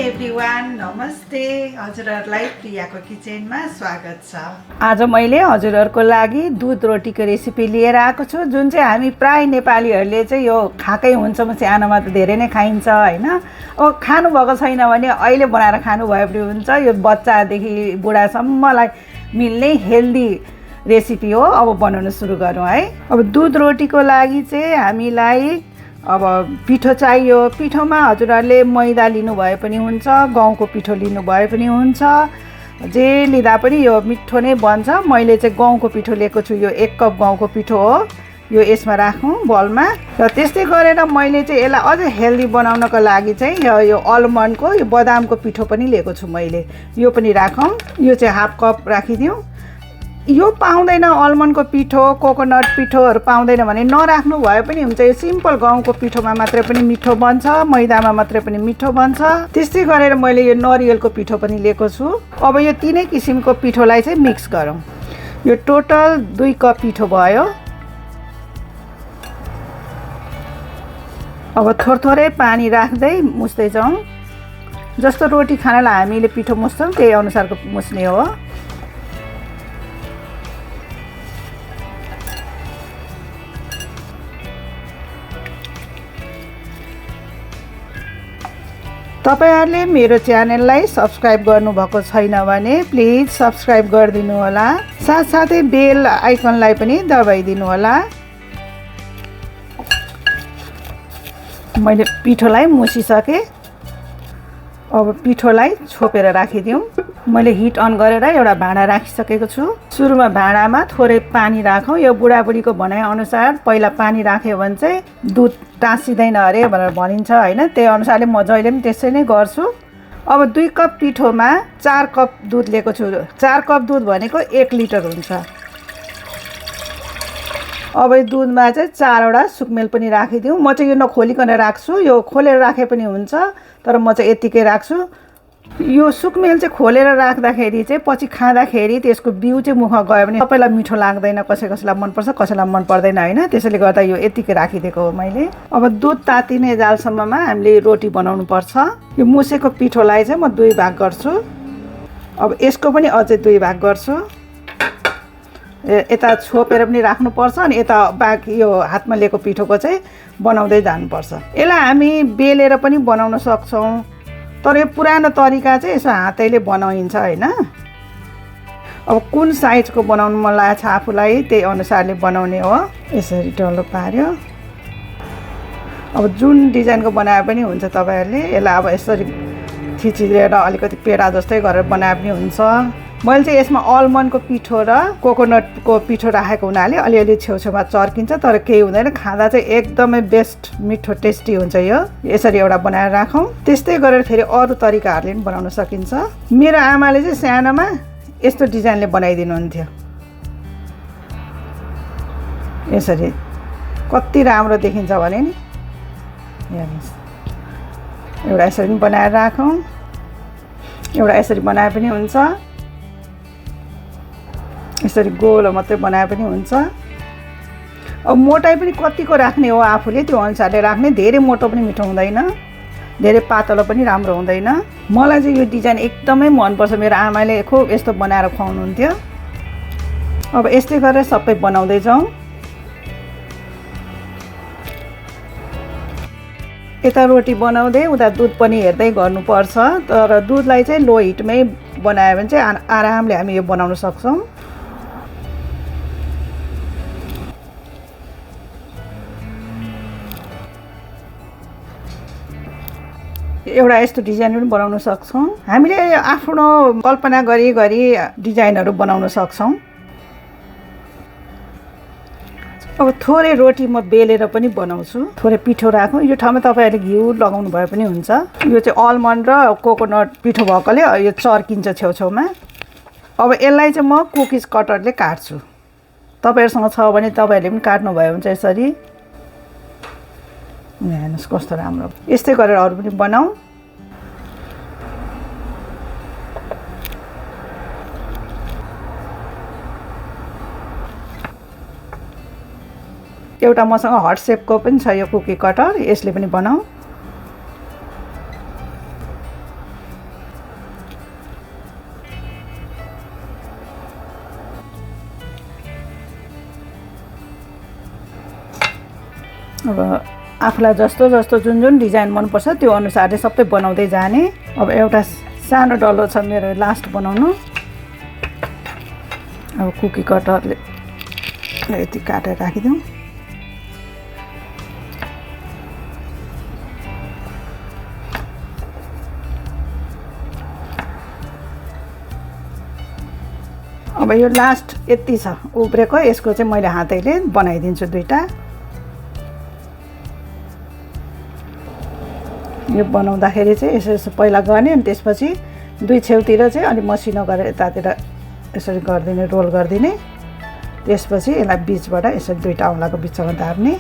Everyone नमस्ते हजुरहरूलाई प्रियाको किचनमा स्वागत छ। आज मैले हजुरहरूको लागि दुध रोटीको रेसिपी लिएर आएको छु, जुन चाहिँ हामी प्राय नेपालीहरूले चाहिँ यो खाएकै हुन्छ। सानोमा त धेरै नै खाइन्छ हैन। अब खानुभएको छैन भने अहिले बनाएर खानु भए पनि हुन्छ। यो बच्चादेखि बुढासम्मलाई मिल्ने हेल्दी रेसिपी हो। अब बनाउन सुरु गरौँ है। अब दुध रोटीको लागि चाहिँ हामीलाई अब पिठो चाहियो। पिठोमा हजुरहरूले मैदा लिनु भए पनि हुन्छ, गहुँको पिठो लिनु भए पनि हुन्छ, जे लिँदा पनि यो मिठो नै बन्छ। मैले चाहिँ गहुँको पिठो लिएको छु। यो 1 कप गहुँको पिठो हो। यो यसमा राखौँ बलमा। र त्यस्तै गरेर मैले चाहिँ यसलाई अझ हेल्दी बनाउनको लागि चाहिँ यो आलमन्डको यो बदामको पिठो पनि लिएको छु मैले। यो पनि राखौँ। यो चाहिँ हाफ कप राखिदिउँ। यो पाउँदैन आलमन्डको पिठो, कोकोनट पिठोहरू पाउँदैन भने नराख्नु भए पनि हुन्छ। यो सिम्पल गहुँको पिठोमा मात्रै पनि मिठो बन्छ, मैदामा मात्रै पनि मिठो बन्छ। त्यस्तै गरेर मैले यो नरिवलको पिठो पनि लिएको छु। अब यो तीनै किसिमको पिठोलाई चाहिँ मिक्स गरौँ। यो टोटल 2 कप पिठो भयो। अब थोरै पानी राख्दै मुस्दै जाउँ। जस्तो रोटी खानालाई हामीले पिठो मुस्छौँ त्यही अनुसारको मुस्ने हो। तपाईहरुले मेरो च्यानललाई सब्स्क्राइब गर्नुभएको छैन भने प्लिज सब्स्क्राइब गरिदिनु होला। साथसाथै बेल आइकनलाई पनि दबाइदिनु होला। मैले पिठोलाई मुसिसकेँ। अब पिठोलाई छोपेर राखिदिउँ। मैले हिट अन गरेर एउटा भाँडा राखिसकेको छु। सुरुमा भाँडामा थोरै पानी राखौँ। यो बुढाबुढीको भनाइअनुसार पहिला पानी राख्यो भने चाहिँ दुध टाँसिँदैन अरे भनेर भनिन्छ हैन। त्यही अनुसारले म जहिले पनि त्यसै नै गर्छु। अब 2 कप पिठोमा 4 कप दुध लिएको छु। 4 कप दुध भनेको 1 लिटर हुन्छ। अब यो दुधमा चाहिँ 4वटा सुकमेल पनि राखिदिउँ। म चाहिँ यो नखोलिकन राख्छु। यो खोलेर राखे पनि हुन्छ, तर म चाहिँ यतिकै राख्छु। यो सुकमेल चाहिँ खोलेर राख्दाखेरि चाहिँ पछि खाँदाखेरि त्यसको बिउ चाहिँ मुखमा गयो भने सबैलाई मिठो लाग्दैन। कसैलाई मनपर्छ, कसैलाई मन पर्दैन हैन। त्यसैले गर्दा यो यतिकै राखिदिएको हो मैले। अब दुध तातिने जालसम्ममा हामीले रोटी बनाउनु पर्छ। यो मुसेको पिठोलाई चाहिँ म 2 भाग गर्छु। अब यसको पनि अझै 2 भाग गर्छु। यता छोपेर पनि राख्नुपर्छ अनि यता बाँकी यो हातमा लिएको पिठोको चाहिँ बनाउँदै जानुपर्छ। यसलाई हामी बेलेर पनि बनाउन सक्छौँ, तर यो पुरानो तरिका चाहिँ यसो हातैले बनाइन्छ हैन। अब कुन साइजको बनाउनु मन लागेको छ आफूलाई त्यही अनुसारले बनाउने हो। यसरी डल्लो पार्यो। अब जुन डिजाइनको बनाए पनि हुन्छ। तपाईहरुले यसलाई अब यसरी थिचिएर अलिकति पेडा जस्तै गरेर बनाए पनि हुन्छ। मैले चाहिँ यसमा आलमन्डको पिठो र कोकोनटको पिठो राखेको हुनाले अलिअलि छेउछेउमा चर्किन्छ, तर केही हुँदैन। खाँदा चाहिँ एकदमै बेस्ट मिठो टेस्टी हुन्छ। यो यसरी एउटा बनाएर राखौँ। त्यस्तै गरेर फेरि अरू तरिकाहरूले पनि बनाउन सकिन्छ। मेरो आमाले चाहिँ सानोमा यस्तो डिजाइनले बनाइदिनुहुन्थ्यो। यसरी कति राम्रो देखिन्छ भने नि। हेर्नुहोस्, एउटा यसरी पनि बनाएर राखौँ। एउटा यसरी बनाए पनि हुन्छ। यसरी गोलो मात्रै बनाए पनि हुन्छ। अब मोटाइ पनि कतिको राख्ने हो आफूले त्यो अनुसारले राख्ने। धेरै मोटो पनि मिठो हुँदैन, धेरै पातलो पनि राम्रो हुँदैन। मलाई चाहिँ यो डिजाइन एकदमै मनपर्छ। मेरो आमाले खुब यस्तो बनाएर खुवाउनुहुन्थ्यो। अब यस्तै गरेर सबै बनाउँदै जाउँ। यता रोटी बनाउँदै उता दुध पनि हेर्दै गर्नुपर्छ। तर दुधलाई चाहिँ लो हिटमै बनायो भने चाहिँ आरामले हामी यो बनाउन सक्छौँ। एउटा यस्तो डिजाइन पनि बनाउन सक्छौँ। हामीले आफ्नो कल्पना गरी डिजाइनहरू बनाउन सक्छौँ। अब थोरै रोटी म बेलेर पनि बनाउँछु। थोरै पिठो राखौँ। यो ठाउँमा तपाईहरुले घिउ लगाउनु भए पनि हुन्छ। यो चाहिँ आलमन्ड र कोकोनट पिठो भएकोले यो चर्किन्छ छेउछेउमा। अब यसलाई चाहिँ म कुकिज कटरले काट्छु। तपाईहरुसँग छ भने तपाईहरुले पनि काट्नु भयो भने यसरी। हेर्नुहोस् कस्तो राम्रो। यस्तै गरेर अरू पनि बनाऊ। एउटा मसँग हट शेपको पनि छ यो कुकी कटर। यसले पनि बनाऊ। अब आफूलाई जस्तो जस्तो जुन डिजाइन मनपर्छ त्यो अनुसारले सबै बनाउँदै जाने। अब एउटा सानो डल्लो छ मेरो लास्ट बनाउनु। अब कुकी कटरले यति काटेर राखिदिउँ। अब यो लास्ट यति छ उब्रेको, यसको चाहिँ मैले हातैले बनाइदिन्छु 2टा। यो बनाउँदाखेरि चाहिँ यसो पहिला गर्ने अनि त्यसपछि 2 छेउतिर चाहिँ अलिक मसिनो गरेर यतातिर यसरी गरिदिने, रोल गरिदिने। त्यसपछि यसलाई बिचबाट यसरी 2टा औँलाको बिचमा दाब्ने।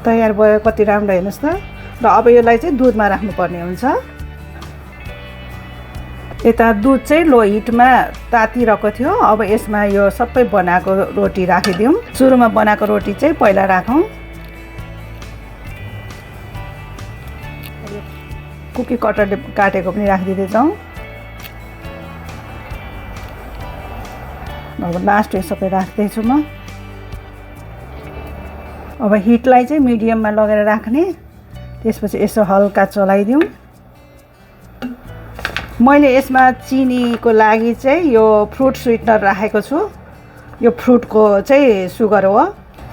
तयार भयो, कति राम्रो हेर्नुहोस् त। र अब यसलाई चाहिँ दुधमा राख्नुपर्ने हुन्छ। यता दुध चाहिँ लो हिटमा तातिरहेको थियो। अब यसमा यो सबै बनाएको रोटी राखिदिउँ। सुरुमा बनाएको रोटी चाहिँ पहिला राखौँ। कुकी कटरले काटेको पनि राखिदिँदै जाउँ। अब लास्ट यो सबै राख्दैछु म। अब हिटलाई चाहिँ मिडियममा लगेर राख्ने। त्यसपछि यसो हल्का चलाइदिउँ। मैले यसमा चिनीको लागि चाहिँ यो फ्रुट स्विटनर राखेको छु। यो फ्रुटको चाहिँ सुगर हो।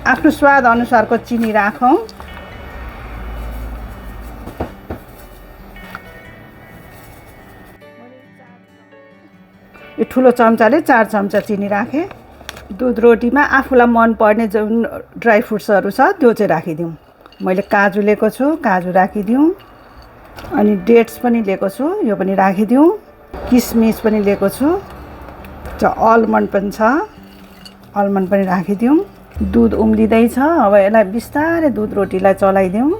आफ्नो स्वाद अनुसारको चिनी राखौँ। यो ठुलो चम्चाले 4 चम्चा चिनी राखेँ। दुध रोटीमा आफूलाई मनपर्ने जुन ड्राई फ्रुट्सहरू छ त्यो चाहिँ राखिदिउँ। मैले काजु लिएको छु, काजु राखिदिउँ। अनि डेट्स पनि लिएको छु, यो पनि राखिदिउँ। किसमिस पनि लिएको छु। आलमन्ड पनि छ, आलमन्ड पनि राखिदिउँ। दुध उम्लिँदैछ। अब यसलाई बिस्तारै दुध रोटीलाई चलाइदिउँ।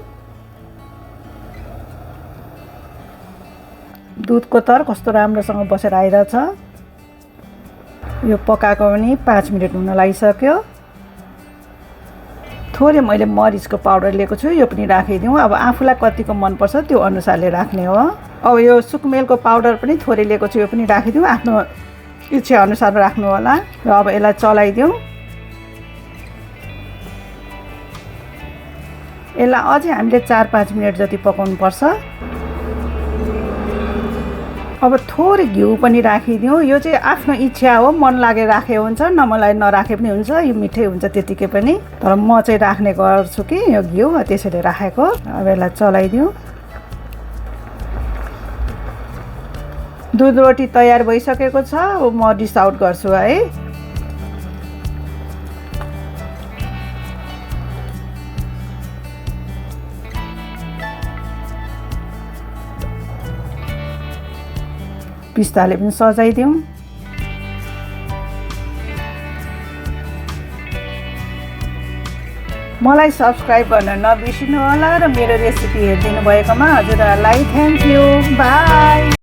दुधको तर कस्तो राम्रोसँग बसेर आइरहेछ। यो पकाएको पनि 5 मिनट हुन लागिसक्यो। थोरै मैले मरिचको पाउडर लिएको छु, यो पनि राखिदिउँ। अब आफूलाई कतिको मनपर्छ त्यो अनुसारले राख्ने हो। अब यो सुकमेलको पाउडर पनि थोरै लिएको छु, यो पनि राखिदिउँ। आफ्नो इच्छा अनुसार राख्नु होला। र अब यसलाई चलाइदिउँ। यसलाई अझै हामीले 4-5 मिनट जति पकाउनु पर्छ। अब थोरै घिउ पनि राखिदिउँ। यो चाहिँ आफ्नो इच्छा हो, मन लागे राखे हुन्छ, नमनलाई नराखे पनि हुन्छ। यो मिठै हुन्छ त्यतिकै पनि। तर म चाहिँ राख्ने गर्छु कि यो घिउ, त्यसैले राखेको। अब यसलाई चलाइदिउँ। दुध रोटी तयार भइसकेको छ। अब म डिस आउट गर्छु है। पिस्ताले पनि सजाइदिउँ। मलाई सब्सक्राइब गर्न नबिर्सिनु होला र मेरो रेसिपी हेरिदिनु भएकोमा हजुरहरूलाई थ्याङ्क यू। बाई।